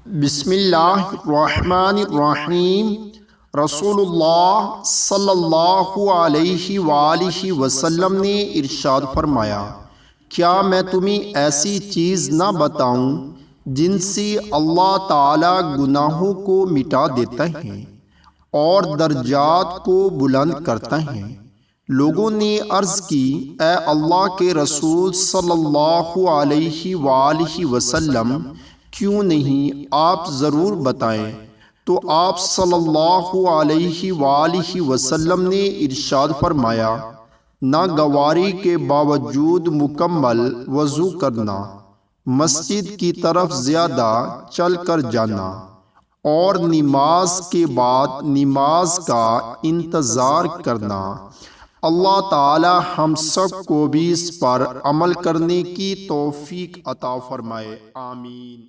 بسم اللہ الرحمن الرحیم۔ رسول اللہ صلی اللہ علیہ وآلہ وسلم نے ارشاد فرمایا، کیا میں تمہیں ایسی چیز نہ بتاؤں جن سے اللہ تعالی گناہوں کو مٹا دیتا ہے اور درجات کو بلند کرتا ہے؟ لوگوں نے عرض کی، اے اللہ کے رسول صلی اللہ علیہ وآلہ وسلم، کیوں نہیں، آپ ضرور بتائیں۔ تو آپ صلی اللہ علیہ وآلہ وسلم نے ارشاد فرمایا، ناگواری کے باوجود مکمل وضو کرنا، مسجد کی طرف زیادہ چل کر جانا، اور نماز کے بعد نماز کا انتظار کرنا۔ اللہ تعالی ہم سب کو بھی اس پر عمل کرنے کی توفیق عطا فرمائے، آمین۔